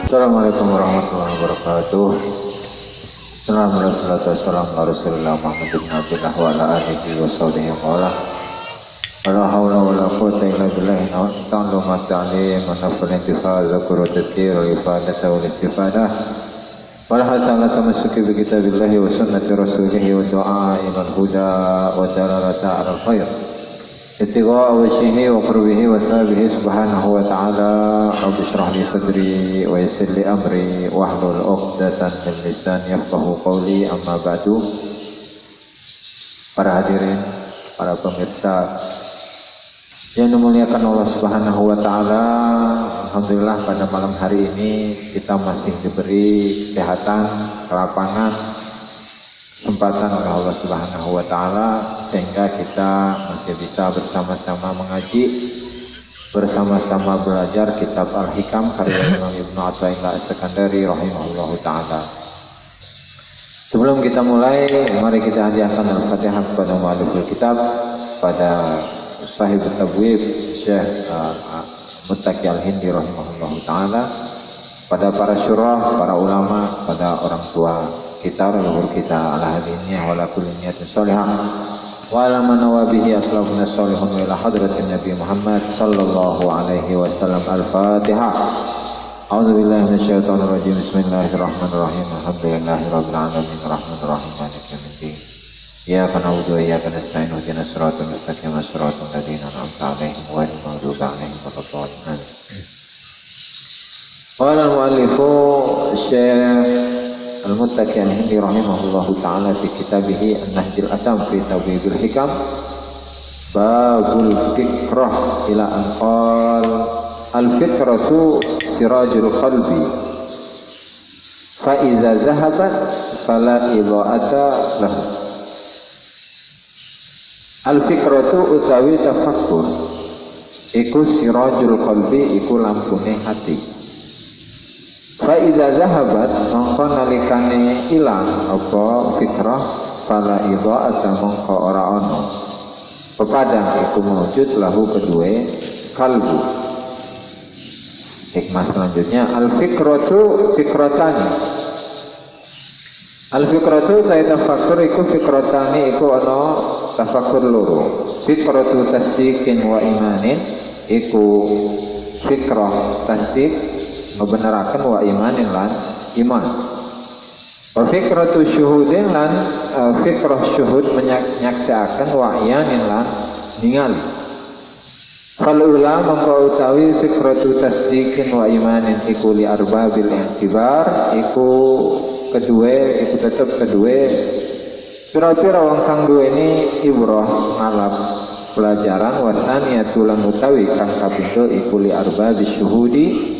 Assalamualaikum warahmatullahi wabarakatuh. Assalamualaikum warahmatullahi wabarakatuh. Wa ala alihi wa sahbihi wa ala. Wala hawla wala quwwata illa billahi ta'ala ma ta'lim wa nafal intifal zakuru tadkir wa ifadata wa istifadah. Wala hasala tamassuki bi kitabillahi wa sunnati rasulihi wa du'a ila al-huda wa dalalata ala al-khair. Ittiqa wajhihi wa qurbihi wa sabihi subhanahu wa ta'ala. Rabbi shrah li sadri wa yassir li amri wahlul 'uqdatan min lisani yafqahu qawli. Amma ba'du. Para hadirin, para pemirsa yang dimuliakan Allah Subhanahu wa taala, alhamdulillah pada malam hari ini kita masih diberi kesehatan, kelapangan, kesempatan oleh Allah Subhanahu wa taala sehingga kita masih bisa bersama-sama mengaji, bersama-sama belajar kitab Al-Hikam karya Imam Ibnu Athaillah As-Sakandari rahimahullahu taala. Sebelum kita mulai, mari kita hadiahkan Al-Fatihah kepada mu'alliful kitab, pada sahib tabwib Syekh Muttaqi Al-Hindi rahimahullahu taala, pada para syurah, para ulama, pada orang tua kita, leluhur kita, ala hadiniya wa ala kulli niyatin sholihah wa ala man nawabihi aslafuna sholihun wa ila hadratin Nabi Muhammad sallallahu alaihi wasallam. Al-Fatihah. A'udzu billahi minasyaitonir rajim. Bismillahirrahmanirrahim. Alhamdulillahirabbil alamin arrahmanir rahim maliki yaumiddin. Iyyaka na'budu wa iyyaka nasta'in ihdinas siratal mustaqim siratal ladzina an'amta 'alaihim ghairil maghdubi 'alaihim waladdallin. Qala al-mu'allifu Syekh Al-Muttaqi Al-Hindi rahimahullahu ta'ala fi kitabihi An-Nahjul Atam fi Tawhidul Hikam, babul fikrah ila an qal al-fikratu sirajul qalbi fa idza dhahabat fala idha'ata lahu. Al-fikratu utawi tafakkur iku sirajul qalbi, iku lampune hati. Fa idza zahabat, mongko nalikane ilang apa fikrah, fala idha'ata mongko ora ana pepadang iku mewujud lahu kedue kalbu. Hikmah selanjutnya, al-fikratu fikratani. Al-fikratu ta tafakkur iku fikratani, iku ana tafakkur loro. Fikratu tasdiqin wa imanin, iku fikrah tasdiq ngebeneraken wa imanin lan iman. Wa fikratu syuhudin lan fikrah syuhud menyaksiaken wa iyanin lan ningali. Fal ula mongko utawi fikratu tasdiqin wa imanin iku li arbabil i'tibar, iku kedue, iku tetep kedue pira-pira wong kang duweni ibrah ngalap pelajaran. Wasaniyatu lan utawi kang kapindho iku li arbabis syuhudi,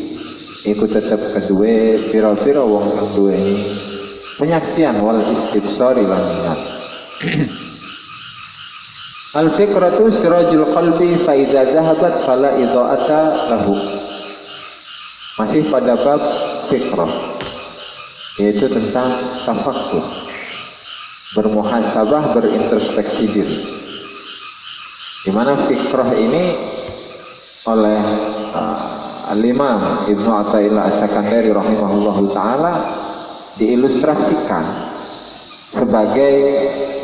iku tetep kedua pira-pira wong kang duweni penyaksian wal istibsari lan ingat. Al-fikratu sirajul qalbi fa idza dhahabat fala idha'ata lahu. Masih pada bab fikrah, yaitu tentang tafakkur, bermuhasabah, berintrospeksi diri. Di mana fikrah ini oleh Al-Imam Ibnu Athaillah As-Sakandari rahimahullahu ta'ala diilustrasikan sebagai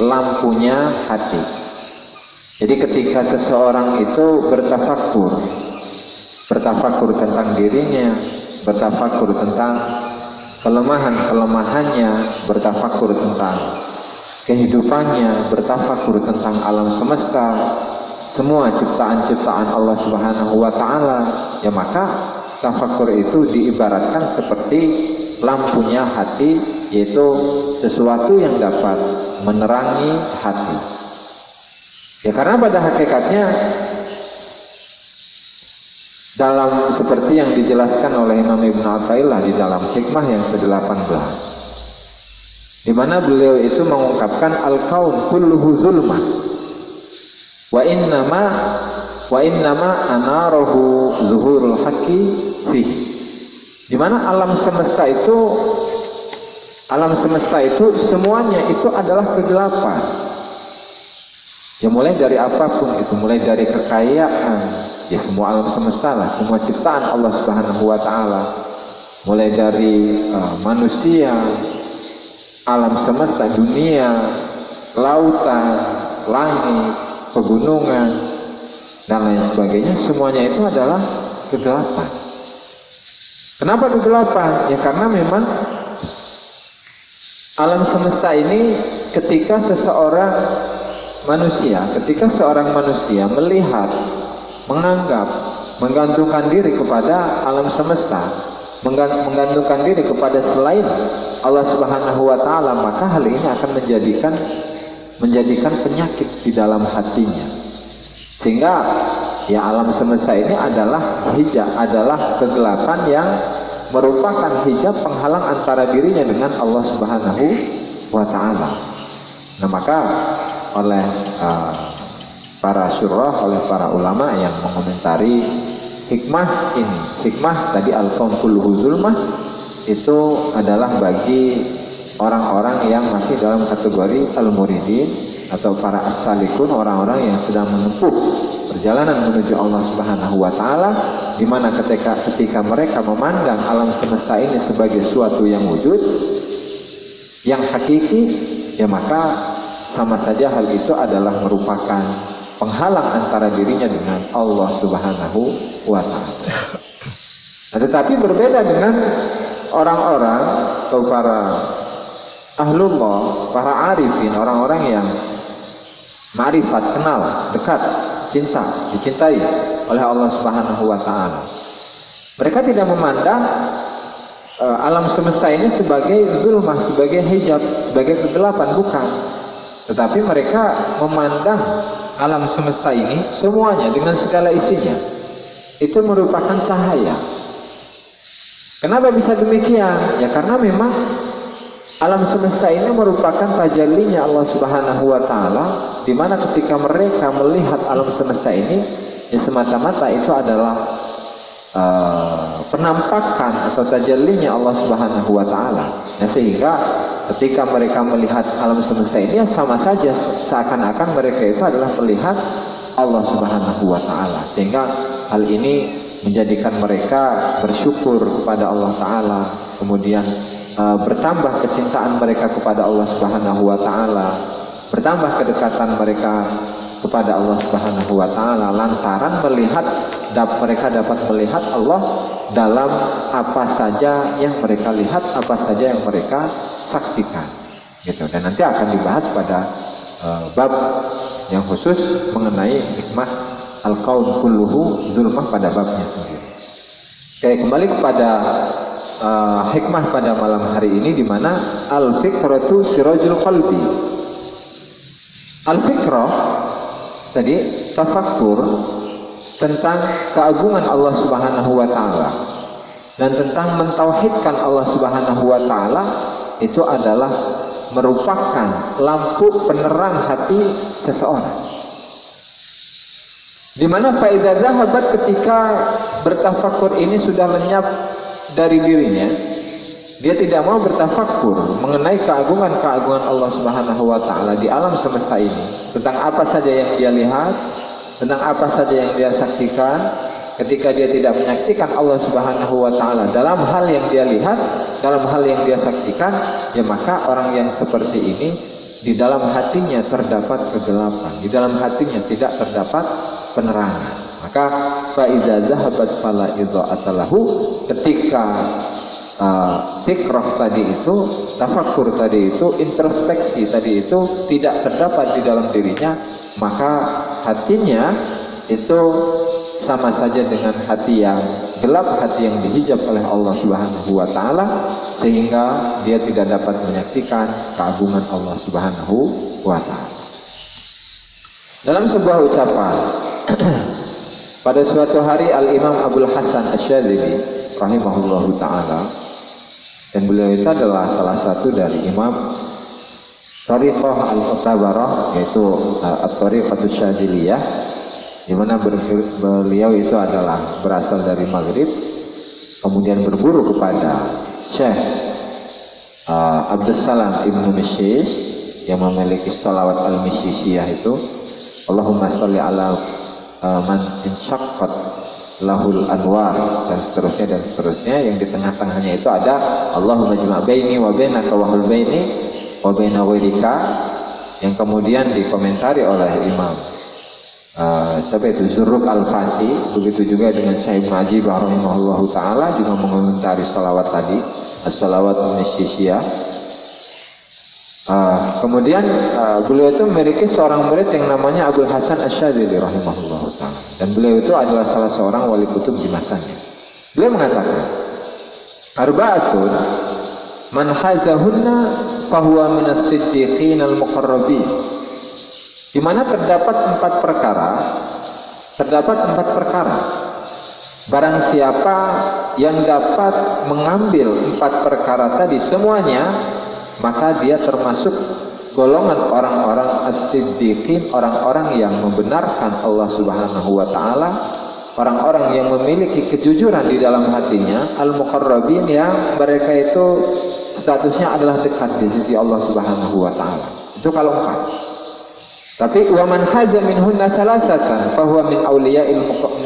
lampunya hati. Jadi ketika seseorang itu bertafakkur tentang dirinya, bertafakkur tentang kelemahan-kelemahannya, bertafakkur tentang kehidupannya, bertafakkur tentang alam semesta, semua ciptaan-ciptaan Allah Subhanahu wa taala, ya maka tafakkur itu diibaratkan seperti lampunya hati, yaitu sesuatu yang dapat menerangi hati. Ya karena pada hakikatnya dalam seperti yang dijelaskan oleh Imam Ibnu Athaillah di dalam hikmah yang ke-18, di mana beliau itu mengungkapkan al-kaun kulluhu zulmah wa innama anarahu zuhurul haqqi fihi. Di mana alam semesta itu semuanya itu adalah kegelapan. Ya mulai dari apapun itu, mulai dari kekayaan, ya semua alam semesta lah, semua ciptaan Allah Subhanahu wa taala. mulai dari manusia, alam semesta, dunia, lautan, langit, pegunungan, dan lain sebagainya, semuanya itu adalah kegelapan. Kenapa kegelapan? Ya karena memang alam semesta ini ketika seorang manusia melihat, menganggap, menggantungkan diri kepada alam semesta, menggantungkan diri kepada selain Allah Subhanahu wa Ta'ala, maka hal ini akan menjadikan penyakit di dalam hatinya, sehingga ya alam semesta ini adalah hijab, adalah kegelapan yang merupakan hijab penghalang antara dirinya dengan Allah Subhanahu wa Ta'ala. Nah, maka oleh para syurah, oleh para ulama yang mengomentari hikmah ini, hikmah tadi al-kaun kulluhu zulmah, itu adalah bagi orang-orang yang masih dalam kategori al-muridin atau para as-salikun, orang-orang yang sedang menempuh perjalanan menuju Allah Subhanahu wa Ta'ala, di mana ketika mereka memandang alam semesta ini sebagai suatu yang wujud, yang hakiki, ya maka sama saja hal itu adalah merupakan penghalang antara dirinya dengan Allah Subhanahu wa Ta'ala. Nah, tetapi berbeda dengan orang-orang atau para ahlullah, para arifin, orang-orang yang ma'rifat, kenal, dekat, cinta, dicintai oleh Allah Subhanahu wa Ta'ala. Mereka tidak memandang alam semesta ini sebagai zulmah, sebagai hijab, sebagai kegelapan, bukan. Tetapi mereka memandang alam semesta ini semuanya dengan segala isinya itu merupakan cahaya. Kenapa bisa demikian? Ya karena memang alam semesta ini merupakan tajallinya Allah Subhanahu wa Ta'ala, di mana ketika mereka melihat alam semesta ini, ya semata-mata itu adalah penampakan atau tajallinya Allah Subhanahu wa Ta'ala. Ya, sehingga ketika mereka melihat alam semesta ini, ya sama saja seakan-akan mereka itu adalah melihat Allah Subhanahu wa Ta'ala. Sehingga hal ini menjadikan mereka bersyukur kepada Allah Ta'ala, kemudian bertambah kecintaan mereka kepada Allah Subhanahu wa Ta'ala, bertambah kedekatan mereka kepada Allah Subhanahu wa Ta'ala lantaran mereka dapat melihat Allah dalam apa saja yang mereka lihat, apa saja yang mereka saksikan, gitu. Dan nanti akan dibahas pada bab yang khusus mengenai hikmah al-kaun kulluhu zulmah pada babnya sendiri. Oke, kembali kepada hikmah pada malam hari ini, di mana al-fikratu sirajul qalbi. Al-fikrah tadi tafakkur tentang keagungan Allah Subhanahu wa Ta'ala dan tentang mentauhidkan Allah Subhanahu wa Ta'ala, itu adalah merupakan lampu penerang hati seseorang, di mana faedah zahabat ketika bertafakur ini sudah lenyap dari dirinya, dia tidak mau bertafakur mengenai keagungan-keagungan Allah Subhanahu wa Ta'ala di alam semesta ini, tentang apa saja yang dia lihat, tentang apa saja yang dia saksikan. Ketika dia tidak menyaksikan Allah Subhanahu wa Ta'ala dalam hal yang dia lihat, dalam hal yang dia saksikan, ya maka orang yang seperti ini di dalam hatinya terdapat kegelapan, di dalam hatinya tidak terdapat penerangan. Maka fa'iza zahabat fala idza'ata lahu, ketika fikrah tadi itu, tafakkur tadi itu, introspeksi tadi itu tidak terdapat di dalam dirinya, maka hatinya itu sama saja dengan hati yang gelap, hati yang dihijab oleh Allah Subhanahu wa Ta'ala, sehingga dia tidak dapat menyaksikan keagungan Allah Subhanahu wa Ta'ala. Dalam sebuah ucapan pada suatu hari, Al-Imam Abul Hasan Asy-Syadzili rahimahullahu ta'ala, dan beliau itu adalah salah satu dari imam Thariqah Al-Mu'tabarah, yaitu At-Thariqatus Syadziliyah, di mana beliau itu adalah berasal dari Maghrib, kemudian berguru kepada Syekh Abdussalam Ibnu Mishish yang memiliki sholawat al-Mishishiyah itu, Allahumma sholli ala man insyaqqat lahul anwar, dan seterusnya, yang di tengah-tengahnya itu ada Allahumma jma' baini wa bainaka wa hul baini wa baina ghairika, yang kemudian dikomentari oleh Imam siapa itu, Zurruq Al-Fasi. Begitu juga dengan Syekh Najib rahimahullahu ta'ala juga mengomentari salawat tadi, as-salawat min-Syisiyah. Kemudian beliau itu memiliki seorang murid yang namanya Abdul Hasan Asy-Syadzili rahimahullahu ta'ala, dan beliau itu adalah salah seorang wali kutub di masanya. Beliau mengatakan, arba'atun man hazahunna fahuwa minas siddiqin al-muqarrabin. Di mana terdapat empat perkara. Barang siapa yang dapat mengambil empat perkara tadi semuanya, maka dia termasuk golongan orang-orang as-siddiqin, orang-orang yang membenarkan Allah Subhanahu wa ta'ala, orang-orang yang memiliki kejujuran di dalam hatinya, al-muqarrabin, yang mereka itu statusnya adalah dekat di sisi Allah Subhanahu wa ta'ala. Itu kalau empat. Tapi wa man haza minhunna thalathatan fahuwa min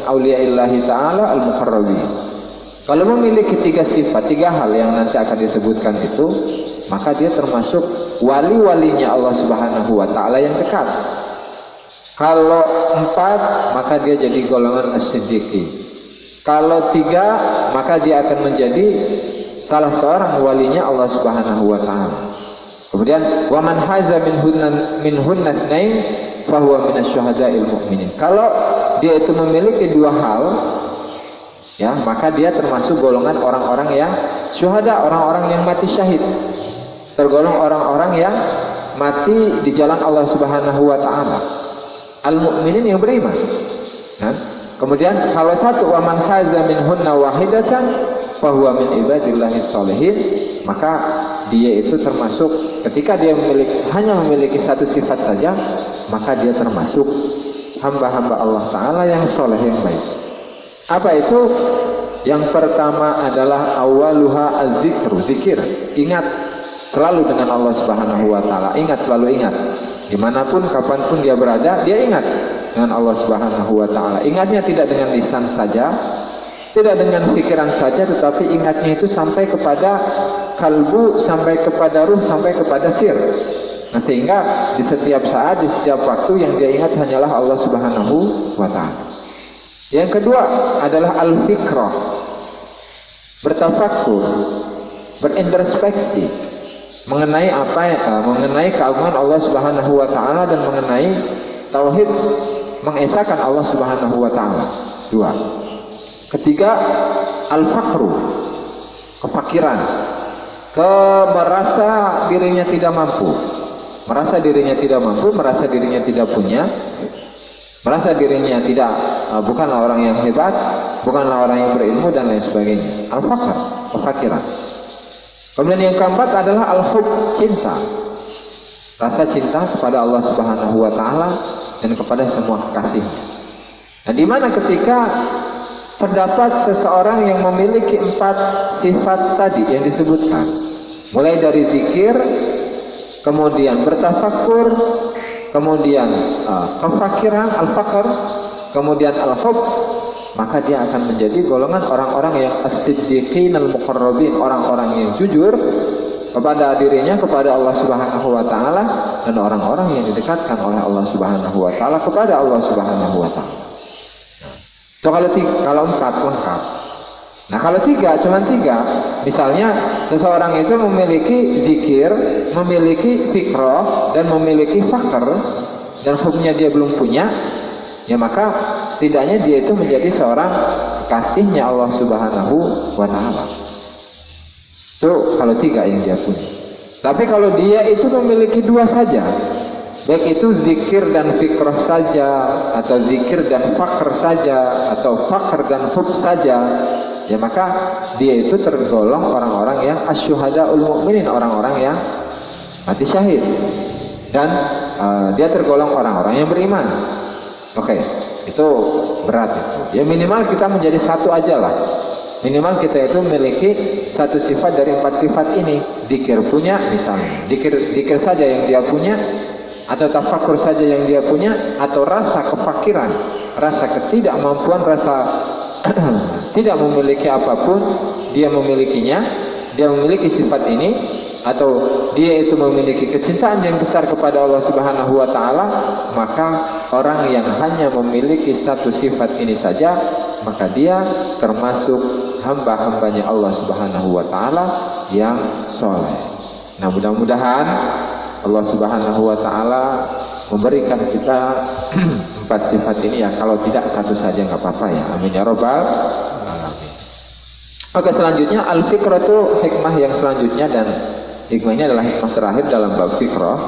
auliya'illahi ta'ala al-muqarrabin. Kalau memiliki tiga sifat, tiga hal yang nanti akan disebutkan itu, maka dia termasuk wali-walinya Allah Subhanahu wa ta'ala yang dekat. Kalau empat, maka dia jadi golongan as-siddiqi. Kalau tiga, maka dia akan menjadi salah seorang walinya Allah Subhanahu wa ta'ala. Kemudian wa man haza minhunna tsnain fahuwa minasyuhada'il mu'minin. Kalau dia itu memiliki dua hal, ya, maka dia termasuk golongan orang-orang yang syuhada, orang-orang yang mati syahid. Tergolong orang-orang yang mati di jalan Allah Subhanahu wa ta'ala. Al-mu'minin yang beriman. Nah, kemudian kalau satu wa man haza minhunna wahidatan fahuwa min ibadillahis sholihin, maka dia itu termasuk, ketika dia hanya memiliki satu sifat saja, maka dia termasuk hamba-hamba Allah Ta'ala yang soleh, yang baik. Apa itu? Yang pertama adalah awaluha az-zikru, zikir. Ingat selalu dengan Allah Subhanahu wa ta'ala. Ingat, selalu ingat. Dimanapun, kapanpun dia berada, dia ingat dengan Allah Subhanahu wa ta'ala. Ingatnya tidak dengan lisan saja, tidak dengan pikiran saja, tetapi ingatnya itu sampai kepada kalbu, sampai kepada ruh, sampai kepada sir. Nah, sehingga di setiap saat, di setiap waktu yang dia ingat hanyalah Allah Subhanahu wa ta'ala. Yang kedua adalah al-fikrah, bertafakkur, berintrospeksi mengenai mengenai keagungan Allah Subhanahu wa ta'ala dan mengenai tauhid, mengesahkan Allah Subhanahu wa ta'ala. Dua. Ketiga, al-fakru, kefakiran, merasa dirinya tidak mampu, merasa dirinya tidak punya, merasa dirinya tidak bukanlah orang yang hebat, bukanlah orang yang berilmu, dan lain sebagainya. Al-fakr, kefakiran. Kemudian yang keempat adalah al-hub, cinta, rasa cinta kepada Allah Subhanahu wa ta'ala dan kepada semua kekasihnya. Nah, di mana ketika terdapat seseorang yang memiliki empat sifat tadi yang disebutkan, mulai dari zikir, kemudian bertafakkur, kemudian kefakiran, al-fakr, kemudian al-hub, maka dia akan menjadi golongan orang-orang yang as-siddiqin al-muqarrabin, orang-orang yang jujur kepada dirinya, kepada Allah Subhanahu wa ta'ala, dan orang-orang yang didekatkan oleh Allah Subhanahu wa ta'ala kepada Allah Subhanahu wa ta'ala. So, kalau empat lengkap. Nah, kalau tiga, cuma tiga. Misalnya seseorang itu memiliki zikir, memiliki fikrah, dan memiliki fakr, dan hukumnya dia belum punya, ya maka setidaknya dia itu menjadi seorang kekasihnya Allah Subhanahu wa ta'ala. Itu kalau tiga yang dia punya. Tapi kalau dia itu memiliki dua saja, baik itu zikir dan fikrah saja, atau zikir dan fakr saja, atau fakr dan hub saja, ya maka dia itu tergolong orang-orang yang asyuhadaul mu'minin, orang-orang yang mati syahid, dan dia tergolong orang-orang yang beriman. Oke, itu berat itu. Ya minimal kita menjadi satu aja lah. Minimal kita itu memiliki satu sifat dari empat sifat ini. Zikir punya misalnya, zikir saja yang dia punya, atau tafakur saja yang dia punya, atau rasa kefakiran, rasa ketidakmampuan, rasa tidak memiliki apapun, dia memilikinya, dia memiliki sifat ini, atau dia itu memiliki kecintaan yang besar kepada Allah Subhanahu wa taala, maka orang yang hanya memiliki satu sifat ini saja, maka dia termasuk hamba-hambanya Allah Subhanahu wa taala yang soleh. Nah, mudah-mudahan Allah Subhanahu wa taala memberikan kita 4 sifat ini ya. Kalau tidak satu saja nggak apa-apa ya. Amin ya robbal alamin. Oke, selanjutnya al-fikratu, hikmah yang selanjutnya, dan hikmahnya adalah hikmah terakhir dalam bab fikrah.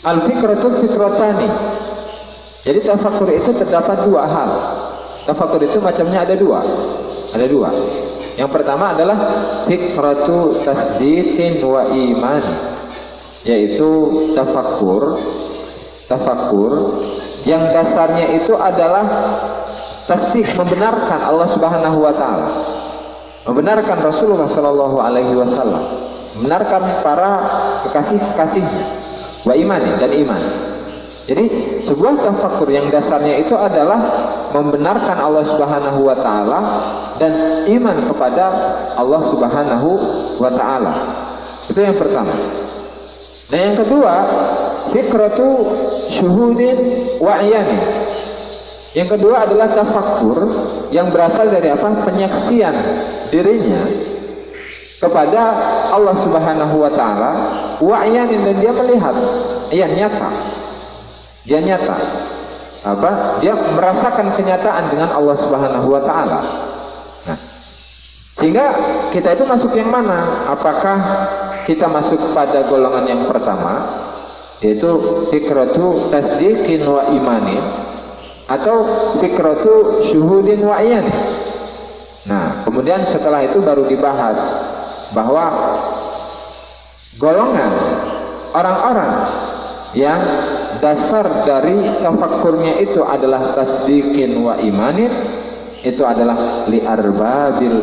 Al-fikratu fikratani. Jadi tafakur itu terdapat 2 hal. Tafakur itu macamnya ada 2. Ada 2. Yang pertama adalah fikratu tasdiqin wa iman, yaitu tafakur yang dasarnya itu adalah tasdik, membenarkan Allah Subhanahu wa taala, membenarkan Rasulullah sallallahu alaihi wasallam, membenarkan para kekasih-kekasihnya, wa imani, dan iman. Jadi sebuah tafakur yang dasarnya itu adalah membenarkan Allah Subhanahu wa taala dan iman kepada Allah Subhanahu wa taala. Itu yang pertama. Nah, yang kedua, fikratu syuhudin wa iyani. Yang kedua adalah tafakur yang berasal dari apa? Penyaksian dirinya kepada Allah Subhanahu wa taala, wa iyani, dan dia melihat, iya, nyata. Dia nyata. Apa? Dia merasakan kenyataan dengan Allah Subhanahu wa taala. Nah, sehingga kita itu masuk yang mana? Apakah kita masuk pada golongan yang pertama, yaitu fikratu tasdiqin wa imanin, atau fikratu syuhudin wa iyani? Nah, kemudian setelah itu baru dibahas bahwa golongan orang-orang yang dasar dari tafakkurnya itu adalah tasdiqin wa imanin, itu adalah li'arbabil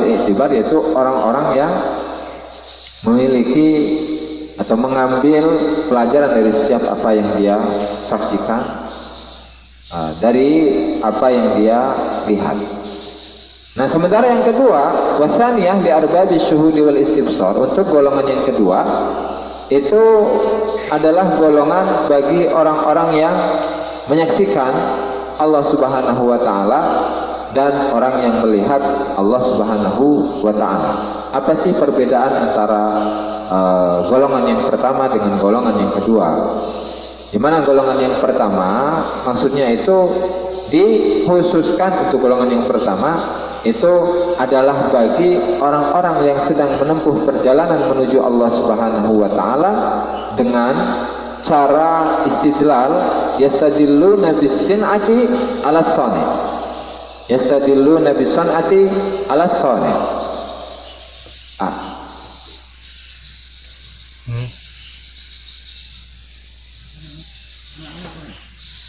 i'tibar, yaitu orang-orang yang memiliki atau mengambil pelajaran dari setiap apa yang dia saksikan, dari apa yang dia lihat. Nah, sementara yang kedua, wasaniyah li'arbabil syuhudi wal istibsar, untuk golongan yang kedua itu adalah golongan bagi orang-orang yang menyaksikan Allah Subhanahu wa taala dan orang yang melihat Allah Subhanahu wa taala. Apa sih perbedaan antara golongan yang pertama dengan golongan yang kedua? Di mana golongan yang pertama maksudnya itu dikhususkan untuk golongan yang pertama itu adalah bagi orang-orang yang sedang menempuh perjalanan menuju Allah Subhanahu wa taala dengan cara istidlal, yastadilluna bis-sin'ati 'ala s-sani. Yastadilluna bis-sin'ati 'ala s-sani.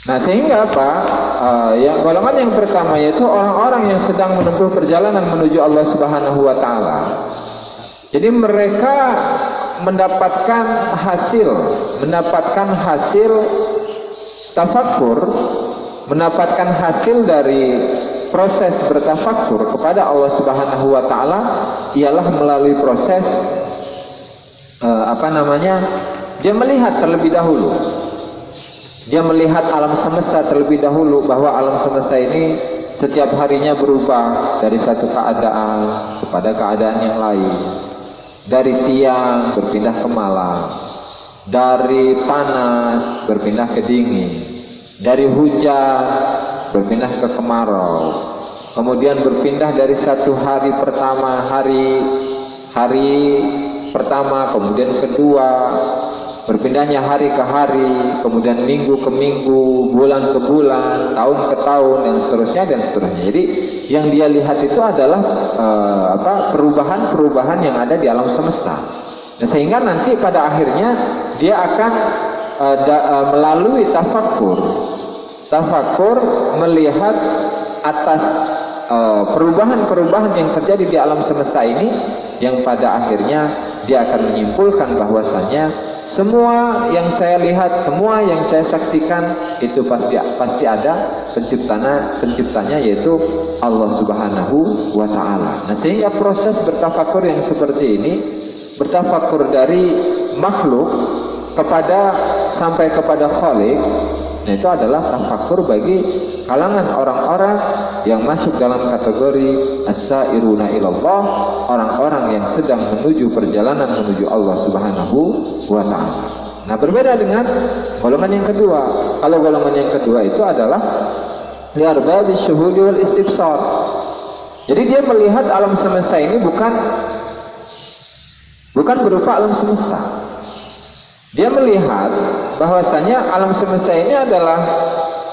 Nah, sehingga apa? Yang golongan yang pertama yaitu orang-orang yang sedang menempuh perjalanan menuju Allah Subhanahu wa taala. Jadi mereka mendapatkan hasil tafakkur, mendapatkan hasil dari proses bertafakkur kepada Allah Subhanahu wa taala ialah melalui proses dia melihat terlebih dahulu. Dia melihat alam semesta terlebih dahulu, bahwa alam semesta ini setiap harinya berubah dari satu keadaan kepada keadaan yang lain. Dari siang berpindah ke malam, dari panas berpindah ke dingin, dari hujan berpindah ke kemarau, kemudian berpindah dari satu hari pertama, hari pertama, kemudian kedua, berpindahnya hari ke hari, kemudian minggu ke minggu, bulan ke bulan, tahun ke tahun, dan seterusnya. Jadi yang dia lihat itu adalah perubahan-perubahan yang ada di alam semesta. Dan sehingga nanti pada akhirnya dia akan melalui tafakur melihat atas perubahan-perubahan yang terjadi di alam semesta ini, yang pada akhirnya dia akan menyimpulkan bahwasanya semua yang saya lihat, semua yang saya saksikan itu pasti ada penciptanya yaitu Allah Subhanahu wa taala. Nah, sehingga proses bertafakur yang seperti ini, bertafakur dari makhluk sampai kepada Khaliq, nah itu adalah tafakur bagi kalangan orang-orang yang masuk dalam kategori as-sairuna ilallah, orang-orang yang sedang menuju perjalanan menuju Allah Subhanahu wa ta'ala. Nah, berbeda dengan golongan yang kedua. Kalau golongan yang kedua itu adalah li'arbabi syuhudi wal istibsar. Jadi dia melihat alam semesta ini bukan berupa alam semesta. Dia melihat bahwasanya alam semesta ini adalah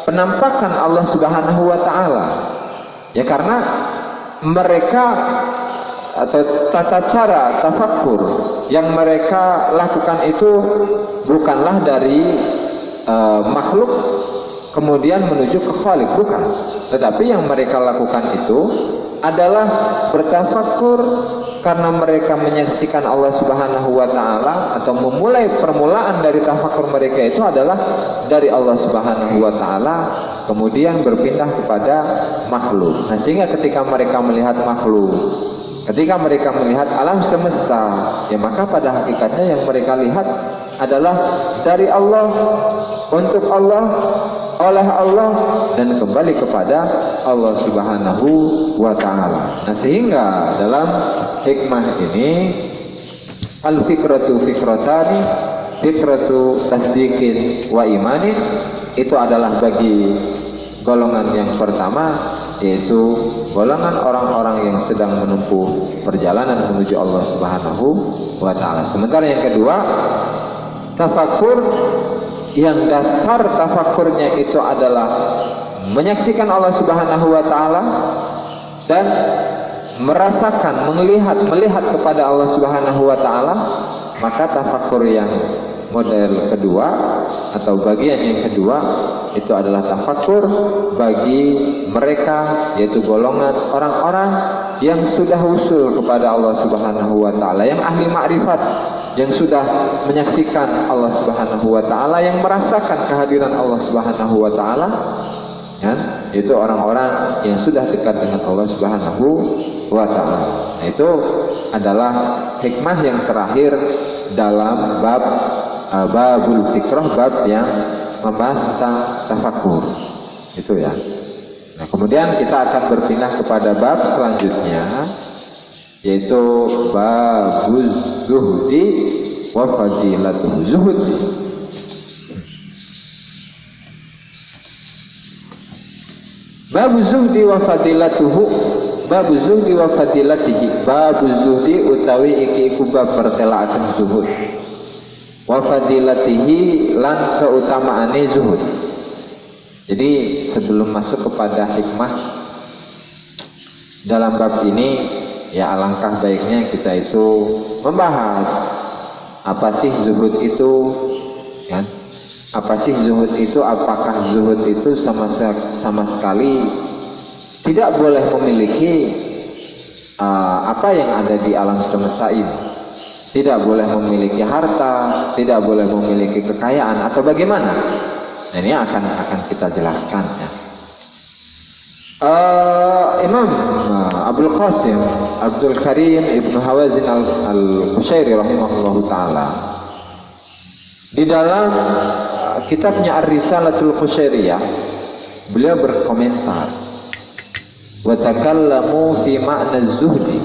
penampakan Allah Subhanahu wa taala. Ya, karena mereka atau tata cara tafakkur yang mereka lakukan itu bukanlah dari makhluk kemudian menuju ke Khaliq, bukan. Tetapi yang mereka lakukan itu adalah bertafakkur karena mereka menyaksikan Allah Subhanahu wa taala, atau memulai permulaan dari tafakkur mereka itu adalah dari Allah Subhanahu wa taala, kemudian berpindah kepada makhluk. Nah, sehingga ketika mereka melihat makhluk, ketika mereka melihat alam semesta, ya maka pada hakikatnya yang mereka lihat adalah dari Allah, untuk Allah, oleh Allah, dan kembali kepada Allah Subhanahu wa ta'ala. Nah, sehingga dalam hikmah ini al-fikratu fikratani, fikratu tasdiqin wa imanin, itu adalah bagi golongan yang pertama, yaitu golongan orang-orang yang sedang menempuh perjalanan menuju Allah Subhanahu wa ta'ala. Sementara yang kedua, tafakur yang dasar tafakurnya itu adalah menyaksikan Allah Subhanahu wa ta'ala dan merasakan, melihat kepada Allah Subhanahu wa ta'ala, maka tafakur yang model kedua atau bagian yang kedua itu adalah tafakur bagi mereka, yaitu golongan orang-orang yang sudah usul kepada Allah Subhanahu wa ta'ala, yang ahli ma'rifat, yang sudah menyaksikan Allah Subhanahu wa ta'ala, yang merasakan kehadiran Allah Subhanahu wa ta'ala, ya, itu orang-orang yang sudah dekat dengan Allah Subhanahu wa ta'ala. Nah, itu adalah hikmah yang terakhir dalam babul fikrah, bab yang membahas tentang tafakur. Itu ya. Nah, kemudian kita akan berpindah kepada bab selanjutnya, yaitu babuz zuhdi wa fadilatuh zuhud. Babuz zuhdi wa fadilatuhu, babuz zuhdi wa fadilatihi. Babuz zuhdi utawi iki iku bab pertelaaken zuhud, wa fadilatihi lan keutamaane zuhud. Jadi sebelum masuk kepada hikmah dalam bab ini, ya alangkah baiknya kita itu membahas apa sih zuhud itu, kan? Apa sih zuhud itu? Apakah zuhud itu sama sekali tidak boleh memiliki apa yang ada di alam semesta ini? Tidak boleh memiliki harta, tidak boleh memiliki kekayaan, atau bagaimana? Nah, ini akan kita jelaskan ya. Imam Abdul Qasim Abdul Karim Ibnu Hawazin al-Qushairi rahimahullahu ta'ala, di dalam kitabnya Ar-Risalatul Qushairiyah, beliau berkomentar, wa takallamu fi ma'na zuhdi.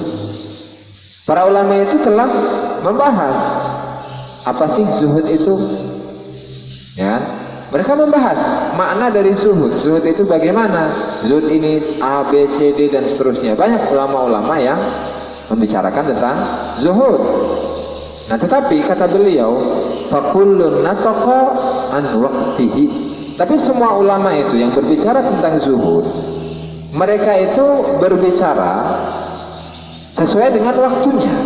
Para ulama itu telah membahas apa sih zuhud itu, ya. Mereka membahas makna dari zuhud. Zuhud itu bagaimana? Zuhud ini A, B, C, D dan seterusnya. Banyak ulama-ulama yang membicarakan tentang zuhud. Nah, tetapi kata beliau, fakullun nataqa an waqtihi. Tapi semua ulama itu yang berbicara tentang zuhud, mereka itu berbicara sesuai dengan waktunya.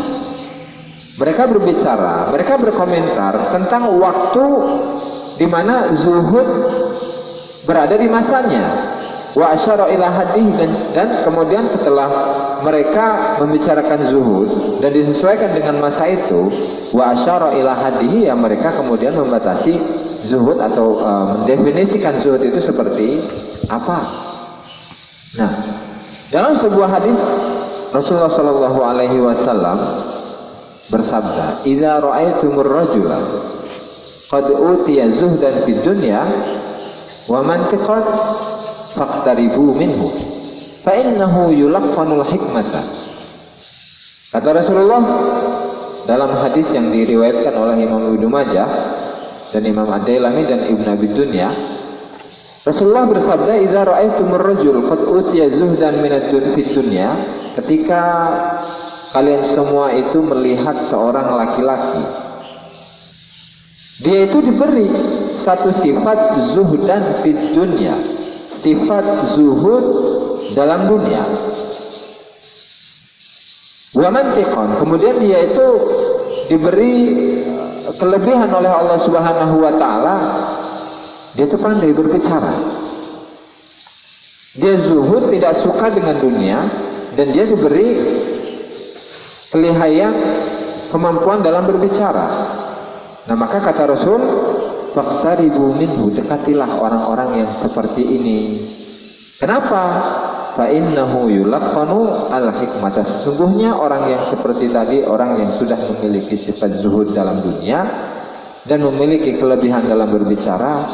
Mereka berbicara, mereka berkomentar tentang waktu di mana zuhud berada di masanya. wa asyara ila hadih, dan kemudian setelah mereka membicarakan zuhud dan disesuaikan dengan masa itu, wa asyara ila hadih, ya mereka kemudian membatasi zuhud atau mendefinisikan zuhud itu seperti apa. Nah, dalam sebuah hadis Rasulullah Shallallahu Alaihi Wasallam bersabda, "Idza ra'aitumur rajula qad utiya zuhdan fid dunya wa mantiqan faqtaribu minhu fa innahu yulaqqanul hikmata." Kata Rasulullah dalam hadis yang diriwayatkan oleh Imam Ibnu Majah dan Imam Ad-Dailami dan Ibnu Abi Dunya, Rasulullah bersabda, "Idza ra'aitumur rajul qad utiya zuhdan minad dunya," ketika kalian semua itu melihat seorang laki-laki, dia itu diberi satu sifat zuhdan fid dunya, sifat zuhud dalam dunia, wa mantiqan, kemudian dia itu diberi kelebihan oleh Allah Subhanahu wa taala, dia itu pandai berbicara. Dia zuhud, tidak suka dengan dunia, dan dia diberi kelihayan kemampuan dalam berbicara. Nah, maka kata Rasul, faqtaribu minhu, dekatilah orang-orang yang seperti ini. Kenapa? Fa innahu yulaqqanu al-hikmata, sesungguhnya orang yang seperti tadi, orang yang sudah memiliki sifat zuhud dalam dunia dan memiliki kelebihan dalam berbicara,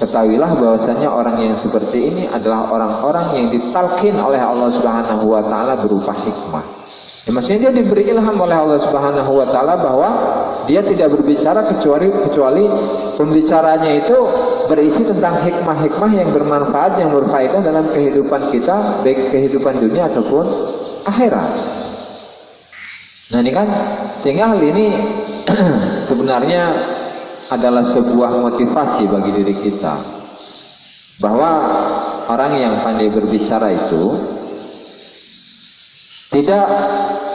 ketahuilah bahwasanya orang yang seperti ini adalah orang-orang yang ditalkin oleh Allah Subhanahu wa taala berupa hikmah. Ya, maksudnya dia diberi ilham oleh Allah Subhanahu wa taala bahwa dia tidak berbicara kecuali pembicaranya itu berisi tentang hikmah-hikmah yang bermanfaat, yang berfaedah dalam kehidupan kita, baik kehidupan dunia ataupun akhirat. Nah, ini kan, sehingga hal ini sebenarnya adalah sebuah motivasi bagi diri kita, bahwa orang yang pandai berbicara itu tidak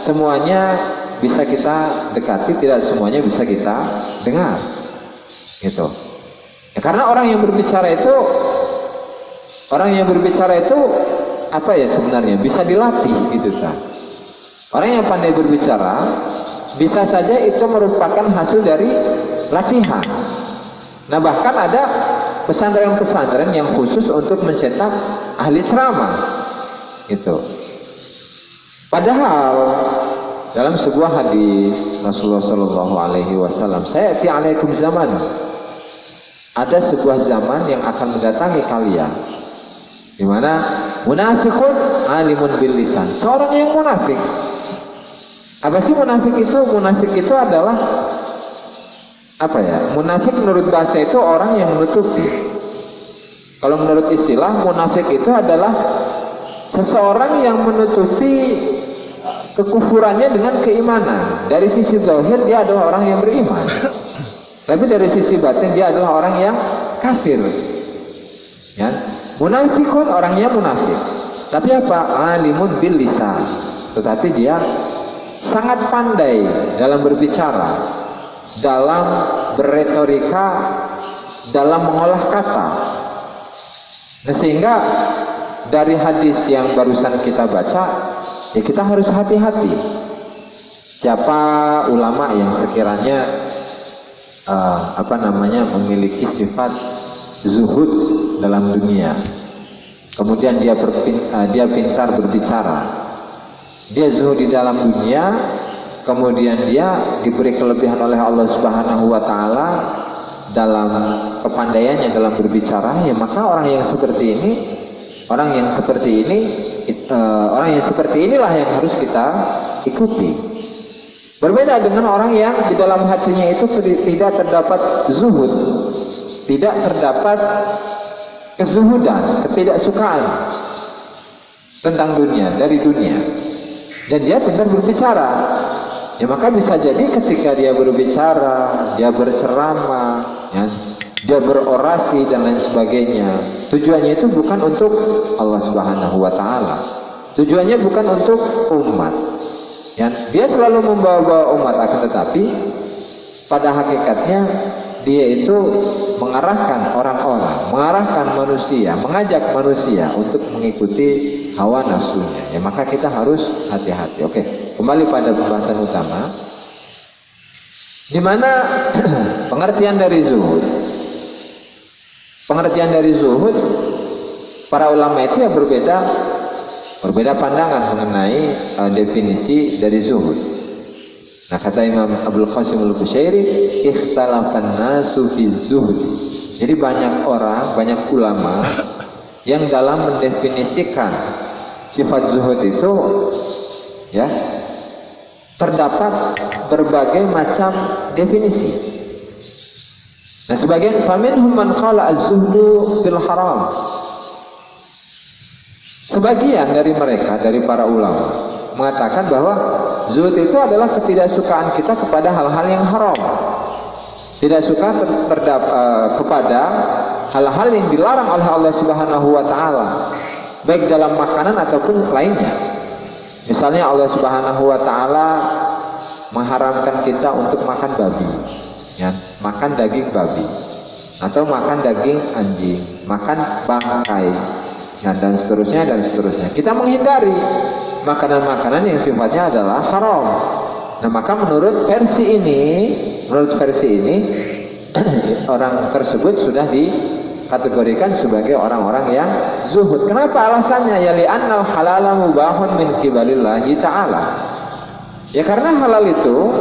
semuanya bisa kita dekati, tidak semuanya bisa kita dengar, gitu. Ya, karena orang yang berbicara itu apa ya, sebenarnya bisa dilatih, gitu kan. Orang yang pandai berbicara bisa saja itu merupakan hasil dari latihan. Nah, bahkan ada pesantren-pesantren yang khusus untuk mencetak ahli ceramah, gitu. Padahal dalam sebuah hadis Rasulullah Shallallahu Alaihi Wasallam, "Sayati alaikum zaman," ada sebuah zaman yang akan mendatangi kalian, di mana munafiqun alimun bil lisan, seorang yang munafik. Apa sih munafik itu? Munafik itu adalah apa ya? Munafik menurut bahasa itu orang yang menutupi. Kalau menurut istilah, munafik itu adalah seseorang yang menutupi kekufurannya dengan keimanan. Dari sisi zahir dia adalah orang yang beriman, tapi dari sisi batin dia adalah orang yang kafir. Ya, munafikun orangnya munafik, tapi apa? Alimun bil lisan, tetapi dia sangat pandai dalam berbicara, dalam berretorika, dalam mengolah kata. Nah, sehingga dari hadis yang barusan kita baca, ya kita harus hati-hati. Siapa ulama yang sekiranya memiliki sifat zuhud dalam dunia, kemudian dia pintar berbicara, dia zuhud di dalam dunia, kemudian dia diberi kelebihan oleh Allah Subhanahu wa taala dalam kepandaiannya dalam berbicara, ya maka orang yang seperti inilah yang harus kita ikuti. Berbeda dengan orang yang di dalam hatinya itu tidak terdapat zuhud, tidak terdapat kezuhudan, ketidaksukaan tentang dunia, dari dunia, dan dia pintar berbicara. Ya maka bisa jadi ketika dia berbicara, dia berceramah, ya, dia berorasi dan lain sebagainya, tujuannya itu bukan untuk Allah Subhanahu wa taala. Tujuannya bukan untuk umat. Ya, dia selalu membawa-bawa umat, akan tetapi pada hakikatnya dia itu mengarahkan orang-orang, mengarahkan manusia, mengajak manusia untuk mengikuti hawa nafsunya, ya maka kita harus hati-hati. Oke, kembali pada pembahasan utama, di mana pengertian dari zuhud. Pengertian dari zuhud, para ulama itu ya berbeda pandangan mengenai definisi dari zuhud. Nah, kata Imam Abdul Qasim Al-Qushairi, ikhtalafan nasu fi zuhud. Jadi banyak orang, banyak ulama yang dalam mendefinisikan sifat zuhud itu ya terdapat berbagai macam definisi. Nah, sebagian faminhum man qala az-zuhdu fil haram. Sebagian dari mereka, dari para ulama, mengatakan bahwa zuhud itu adalah ketidaksukaan kita kepada hal-hal yang haram, tidak suka kepada hal-hal yang dilarang oleh Allah Subhanahu wa Ta'ala, baik dalam makanan ataupun lainnya. Misalnya Allah Subhanahu wa Ta'ala mengharamkan kita untuk makan babi, ya, makan daging babi, atau makan daging anjing, makan bangkai, ya, dan seterusnya dan seterusnya. Kita menghindari makanan-makanan yang sifatnya adalah haram. Nah, maka menurut versi ini orang tersebut sudah dikategorikan sebagai orang-orang yang zuhud. Kenapa alasannya? Ya li'annal halala mubahun min qibalillahi ta'ala. Ya karena halal itu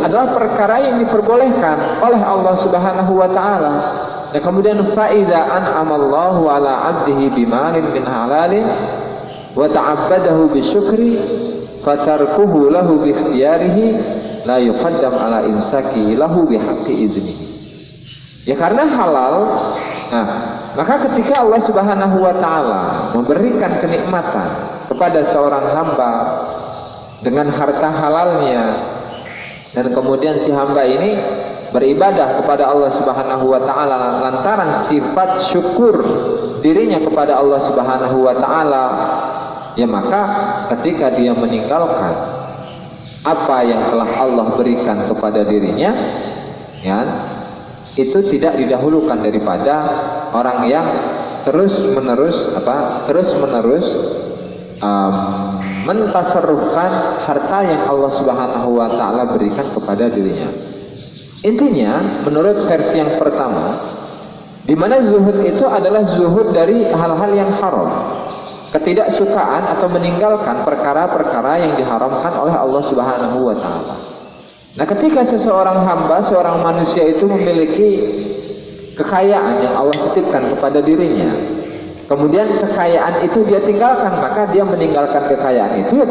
adalah perkara yang diperbolehkan oleh Allah Subhanahu wa Ta'ala. Dan kemudian faida an'amallahu ala 'abdihi bimalin min halalin wa ta'abbadahu bisyukri fatarkuhu lahu bi ikhtiyarihi la yuqaddam ala imsaki lahu bihaqqi idnihi. Ya karena halal, nah maka ketika Allah Subhanahu wa Ta'ala memberikan kenikmatan kepada seorang hamba dengan harta halalnya, dan kemudian si hamba ini beribadah kepada Allah Subhanahu wa Ta'ala lantaran sifat syukur dirinya kepada Allah Subhanahu wa Ta'ala, ya maka ketika dia meninggalkan apa yang telah Allah berikan kepada dirinya, ya, itu tidak didahulukan daripada orang yang terus menerus mentasarrufkan harta yang Allah Subhanahu wa Ta'ala berikan kepada dirinya. Intinya menurut versi yang pertama, di mana zuhud itu adalah zuhud dari hal-hal yang haram, ketidaksukaan atau meninggalkan perkara-perkara yang diharamkan oleh Allah Subhanahu wa Ta'ala. Nah, ketika seseorang hamba, seorang manusia itu memiliki kekayaan yang Allah titipkan kepada dirinya, kemudian kekayaan itu dia tinggalkan, maka dia meninggalkan kekayaan itu ya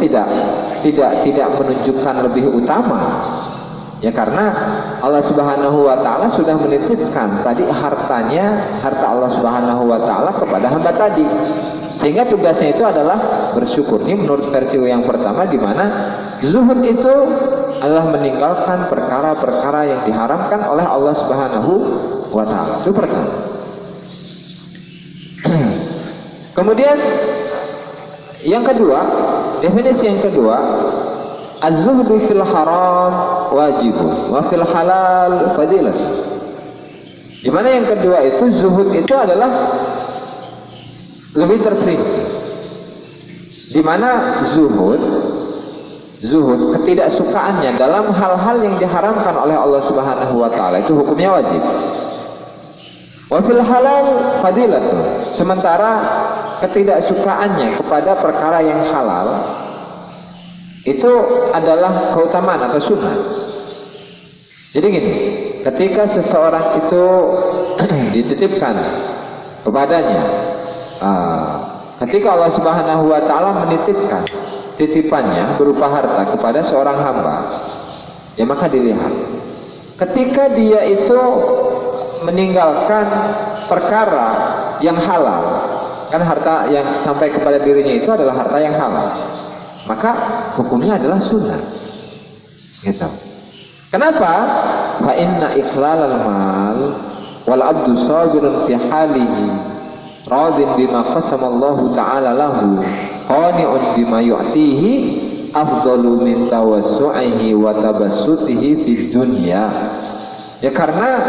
tidak menunjukkan lebih utama. Ya karena Allah Subhanahu wa Ta'ala sudah menitipkan tadi harta Allah Subhanahu wa Ta'ala kepada hamba tadi, sehingga tugasnya itu adalah bersyukur. Ini menurut versi yang pertama, di mana zuhud itu adalah meninggalkan perkara-perkara yang diharamkan oleh Allah Subhanahu wa Ta'ala. Itu pertama. Kemudian yang kedua, definisi yang kedua, az-zuhdu fil haram wajibun wa fil halal fadilah. Di mana yang kedua itu zuhud itu adalah lebih terperinci. Di mana zuhud ketidaksukaannya dalam hal-hal yang diharamkan oleh Allah Subhanahu wa Ta'ala itu hukumnya wajib. Wa fil halal fadilatun. Sementara ketidaksukaannya kepada perkara yang halal itu adalah keutamaan atau sunnah. Jadi gini, ketika seseorang itu dititipkan kepadanya, ketika Allah Subhanahu wa Ta'ala menitipkan titipannya berupa harta kepada seorang hamba, ya maka dilihat ketika dia itu meninggalkan perkara yang halal, kan harta yang sampai kepada dirinya itu adalah harta yang halal, maka hukumnya adalah sunnah, gitu. Kenapa? Fa inna iqlalal mal wal abdu sabirun fi halihi radin bima qasamallahu ta'ala lahu qani'un bima yu'tihi afdalu min tawassu'ihi wa tabassutihi fid dunya. Ya karena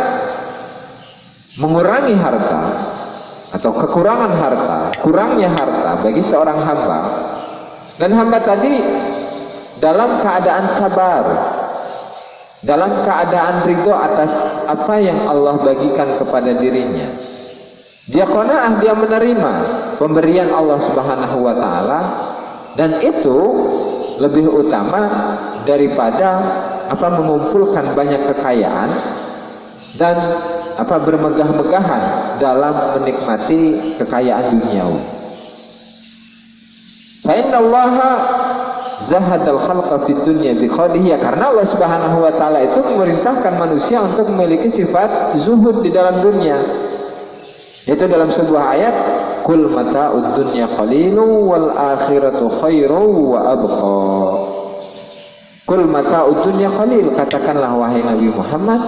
mengurangi harta atau kekurangan harta, kurangnya harta bagi seorang hamba, dan hamba tadi dalam keadaan sabar, dalam keadaan ridho atas apa yang Allah bagikan kepada dirinya. Dia qanaah, dia menerima pemberian Allah Subhanahu wa taala, dan itu lebih utama daripada mengumpulkan banyak kekayaan dan bermegah-megahan dalam menikmati kekayaan duniawi. Fa innallaha zahadal khalqa fid dunya biqaulihi, karena Allah Subhanahu wa taala itu memerintahkan manusia untuk memiliki sifat zuhud di dalam dunia. Yaitu dalam sebuah ayat, qul mata'ud dunya qalilun wal akhiratu khairu wa abqa. Qul mata'ud dunya qalil, katakanlah wahai Nabi Muhammad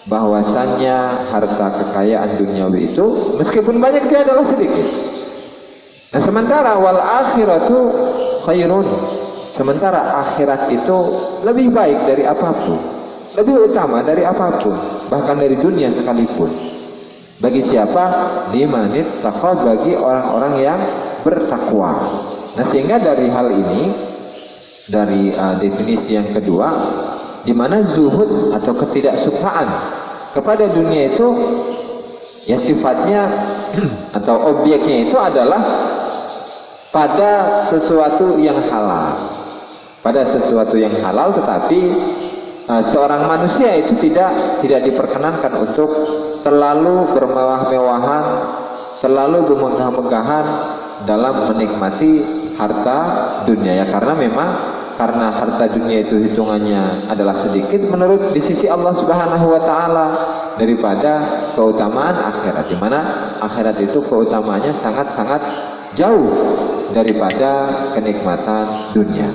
bahwasannya harta kekayaan duniawi itu meskipun banyak dia adalah sedikit. Nah sementara wal akhiratu khairun, sementara akhirat itu lebih baik dari apapun, lebih utama dari apapun, bahkan dari dunia sekalipun. Bagi siapa? Limanit taqwa, bagi orang-orang yang bertakwa. Nah sehingga dari hal ini, dari definisi yang kedua, di mana zuhud atau ketidaksukaan kepada dunia itu ya sifatnya atau objeknya itu adalah pada sesuatu yang halal, pada sesuatu yang halal, tetapi seorang manusia itu tidak diperkenankan untuk terlalu bermewah-mewahan, terlalu bermegah-megahan dalam menikmati harta dunia, ya karena harta dunia itu hitungannya adalah sedikit menurut di sisi Allah Subhanahu wa taala daripada keutamaan akhirat, di mana akhirat itu keutamaannya sangat-sangat jauh daripada kenikmatan dunia.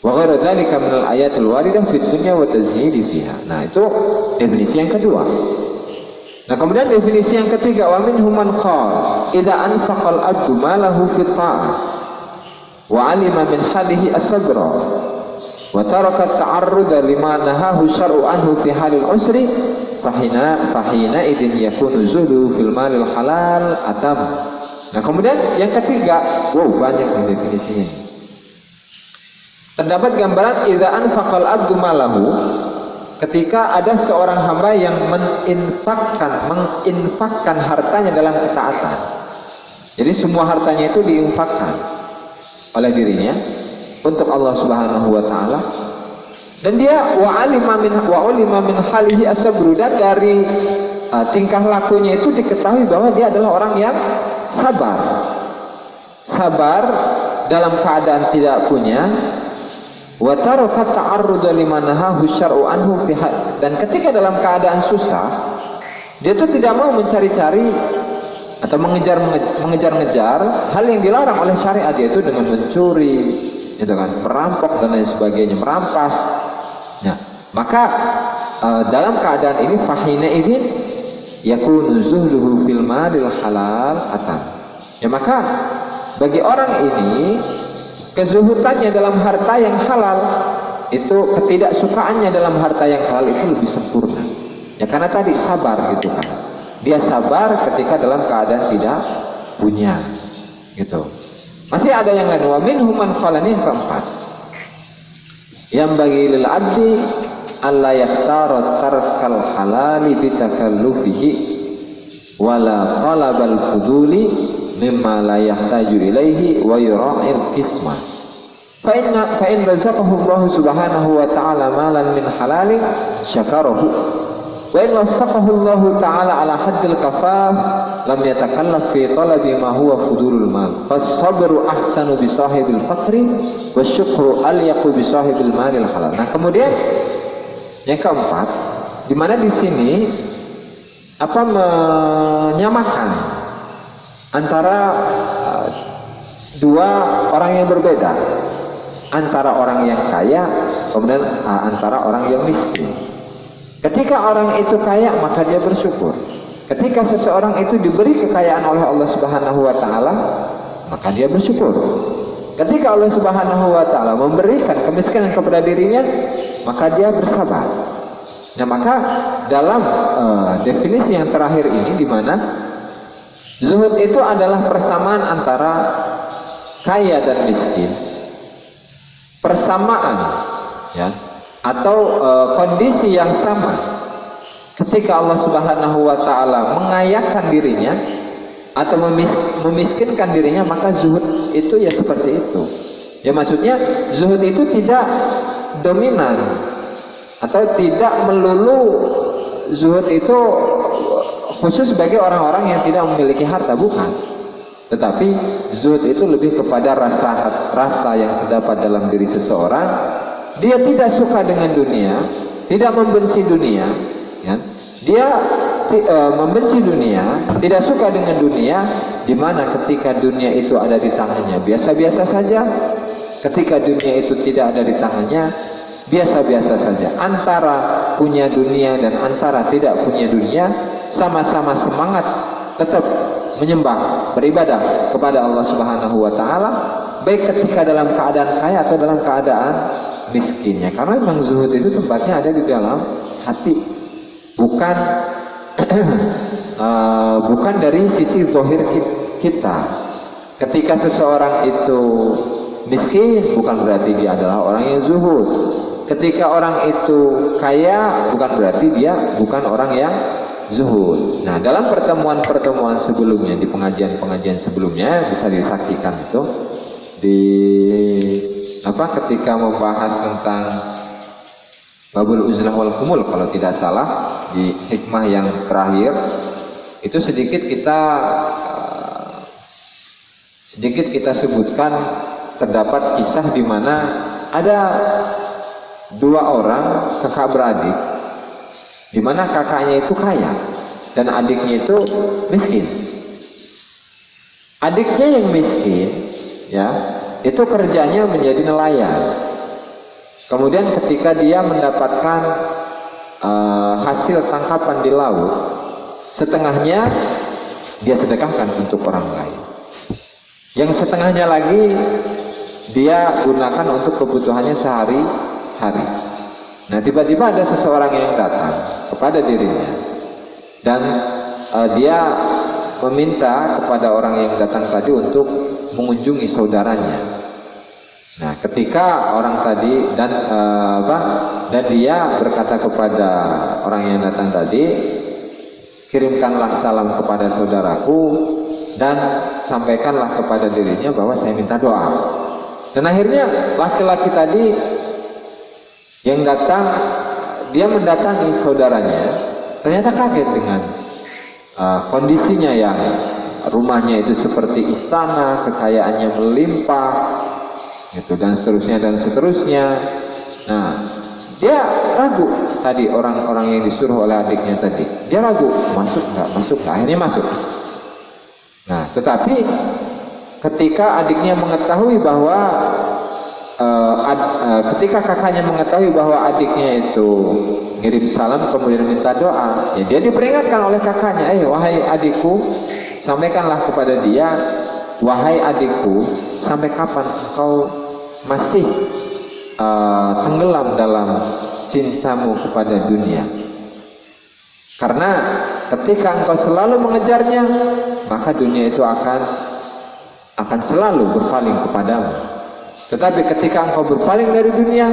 Wa ghairu dzalika minal ayatil waridah fid dunya wa tazhidi fiha. Nah, itu definisi yang kedua. Nah, kemudian definisi yang ketiga, wa minhum man qala idza anfaqal abdu malahu fit ta'ah wa 'alima min halihi as-sabra wa taraka at-ta'arrud lima nahahu syar'u anhu fi halil usri fahina idin yakunu zuhdu fil malil halal atam. Nah, kemudian yang ketiga, banyak nih definisinya. Terdapat gambaran idza anfaqal abdu malahu, ketika ada seorang hamba yang menginfakkan hartanya dalam ketaatan. Jadi semua hartanya itu diinfakkan oleh dirinya untuk Allah Subhanahu wa taala, dan dia wa ulima min halihi as-sabru, dan dari tingkah lakunya itu diketahui bahwa dia adalah orang yang sabar dalam keadaan tidak punya. Wa taraka ta'arrud liman nahahu syar'u anhu fi, dan ketika dalam keadaan susah dia itu tidak mau mencari-cari atau mengejar-ngejar hal yang dilarang oleh syariat, yaitu dengan mencuri, itu kan, merampok dan lain sebagainya, merampas. Nah, maka dalam keadaan ini fahina idin yakunu zuhduhu fil malil halal atam. Ya maka bagi orang ini kezuhudannya dalam harta yang halal itu, ketidaksukaannya dalam harta yang halal itu lebih sempurna. Ya karena tadi sabar gitu kan. Dia sabar ketika dalam keadaan tidak punya. Gitu. Masih ada yang lain, wa minhum man qala, yang keempat, yang bagi lil abdi alla yahtara tarkal halali bitakallufihi wala talabal fuduli mimma la yahtaju ilaihi wa yura'il qismah. Fa in razaqahu Allah Subhanahu wa ta'ala malan min halalin syakarahu wa in waffaqahu Allah ta'ala ala haddil kafaf lam yatakallaf fi talabi ma huwa fudulul mal. Fas-sabru ahsanu bi sahibil faqri wasyukru alyaqu bi sahibil malil halal. Nah, kemudian yang keempat, di mana di sini menyamakan antara dua orang yang berbeda, antara orang yang kaya kemudian antara orang yang miskin. Ketika orang itu kaya maka dia bersyukur. Ketika seseorang itu diberi kekayaan oleh Allah Subhanahu wa taala maka dia bersyukur. Ketika Allah Subhanahu wa taala memberikan kemiskinan kepada dirinya maka dia bersabar. Nah, maka dalam definisi yang terakhir ini, di mana zuhud itu adalah persamaan antara kaya dan miskin, persamaan, ya, atau kondisi yang sama ketika Allah Subhanahu wa Ta'ala mengayakan dirinya atau memiskinkan dirinya, maka zuhud itu ya seperti itu. Ya, maksudnya zuhud itu tidak dominan atau tidak melulu zuhud itu khusus bagi orang-orang yang tidak memiliki harta, bukan. Tetapi zuhud itu lebih kepada rasa yang terdapat dalam diri seseorang. Dia tidak suka dengan dunia, tidak membenci dunia, ya. Dia membenci dunia, tidak suka dengan dunia, di mana ketika dunia itu ada di tangannya biasa-biasa saja, ketika dunia itu tidak ada di tangannya biasa-biasa saja. Antara punya dunia dan antara tidak punya dunia, sama-sama semangat tetap menyembah, beribadah kepada Allah Subhanahu wa Ta'ala, baik ketika dalam keadaan kaya atau dalam keadaan miskinnya. Karena memang zuhud itu tempatnya ada di dalam hati, bukan bukan dari sisi zahir kita. Ketika seseorang itu miskin, bukan berarti dia adalah orang yang zuhud. Ketika orang itu kaya, bukan berarti dia bukan orang yang zuhud. Nah, dalam pertemuan-pertemuan sebelumnya, di pengajian-pengajian sebelumnya bisa disaksikan itu ketika membahas tentang babul uzlah wal khumul, kalau tidak salah di hikmah yang terakhir itu sedikit kita sebutkan, terdapat kisah di mana ada dua orang kakak beradik, di mana kakaknya itu kaya dan adiknya itu miskin. Adiknya yang miskin, ya, itu kerjanya menjadi nelayan. Kemudian ketika dia mendapatkan hasil tangkapan di laut, setengahnya dia sedekahkan untuk orang lain, yang setengahnya lagi dia gunakan untuk kebutuhannya sehari-hari. Nah, tiba-tiba ada seseorang yang datang kepada dirinya dan dia meminta kepada orang yang datang tadi untuk mengunjungi saudaranya. Nah, ketika orang tadi dan dia berkata kepada orang yang datang tadi, kirimkanlah salam kepada saudaraku dan sampaikanlah kepada dirinya bahwa saya minta doa. Dan akhirnya laki-laki tadi yang datang, dia mendatangi saudaranya, ternyata kaget dengan kondisinya yang rumahnya itu seperti istana, kekayaannya melimpah, gitu, dan seterusnya. Nah, dia ragu tadi, orang-orang yang disuruh oleh adiknya tadi, dia ragu masuk nggak, akhirnya masuk. Nah, tetapi ketika adiknya mengetahui bahwa ketika kakaknya mengetahui bahwa adiknya itu ngirim salam kemudian minta doa, ya dia diperingatkan oleh kakaknya, wahai adikku, sampaikanlah kepada dia, wahai adikku, sampai kapan engkau masih tenggelam dalam cintamu kepada dunia? Karena ketika engkau selalu mengejarnya, maka dunia itu akan selalu berpaling kepadamu. Tetapi ketika engkau berpaling dari dunia,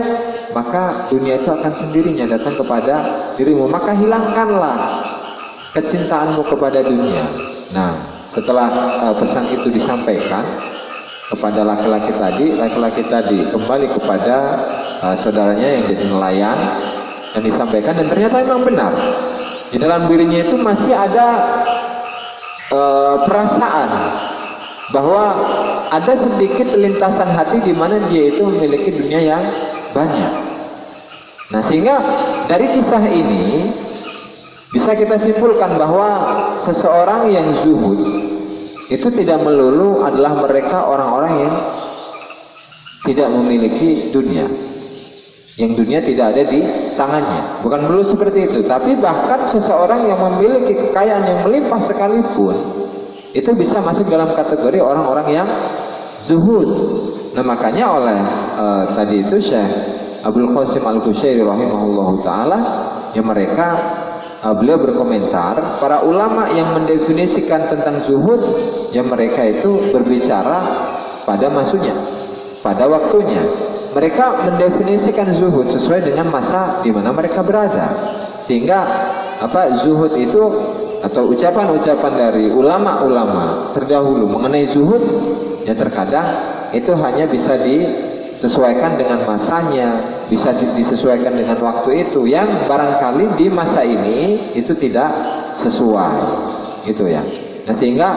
maka dunia itu akan sendirinya datang kepada dirimu. Maka hilangkanlah kecintaanmu kepada dunia. Nah, setelah pesan itu disampaikan kepada laki-laki tadi kembali kepada saudaranya yang jadi nelayan dan disampaikan, dan ternyata memang benar di dalam dirinya itu masih ada perasaan bahwa ada sedikit lintasan hati di mana dia itu memiliki dunia yang banyak. Nah, sehingga dari kisah ini bisa kita simpulkan bahwa seseorang yang zuhud itu tidak melulu adalah mereka orang-orang yang tidak memiliki dunia, yang dunia tidak ada di tangannya. Bukan melulu seperti itu, tapi bahkan seseorang yang memiliki kekayaan yang melimpah sekalipun itu bisa masuk dalam kategori orang-orang yang zuhud. Nah, makanya oleh tadi itu Syekh Abdul Qasim Al-Qusairi rahimahullahu ta'ala ya mereka beliau berkomentar, para ulama yang mendefinisikan tentang zuhud, ya mereka itu berbicara pada masanya, pada waktunya. Mereka mendefinisikan zuhud sesuai dengan masa di mana mereka berada. Sehingga zuhud itu atau ucapan-ucapan dari ulama-ulama terdahulu mengenai zuhud, ya terkadang itu hanya bisa disesuaikan dengan masanya, bisa disesuaikan dengan waktu itu, yang barangkali di masa ini itu tidak sesuai, gitu ya. Nah sehingga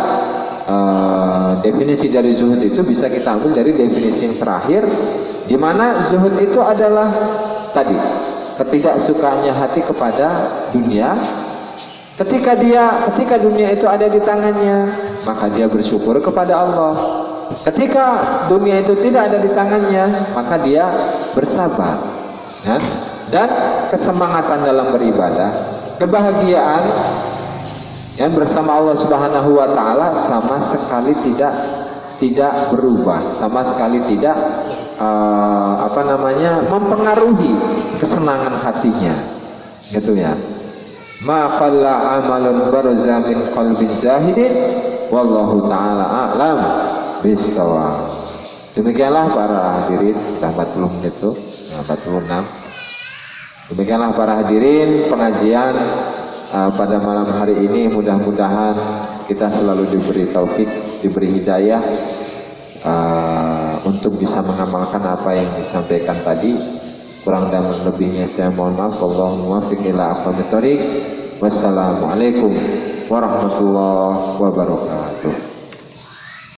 definisi dari zuhud itu bisa kita ambil dari definisi yang terakhir, di mana zuhud itu adalah tadi ketidaksukaannya hati kepada dunia. Ketika dunia itu ada di tangannya, maka dia bersyukur kepada Allah. Ketika dunia itu tidak ada di tangannya, maka dia bersabar, ya? Dan kesemangatan dalam beribadah, kebahagiaan yang bersama Allah Subhanahu wa taala sama sekali tidak berubah, sama sekali tidak mempengaruhi kesenangan hatinya, gitu ya. Ma qalla amalun barza min qalbin zahidin wallahu taala a'lam bishawab. Demikianlah para hadirin, sudah 40 menit tuh, 46. Demikianlah para hadirin pengajian pada malam hari ini. Mudah-mudahan kita selalu diberi taufik, diberi hidayah untuk bisa mengamalkan apa yang disampaikan tadi. Kurang dan lebihnya saya mohon maaf. Allahumma muwaffiq ila aqwamit thoriq. Wassalamualaikum warahmatullahi wabarakatuh.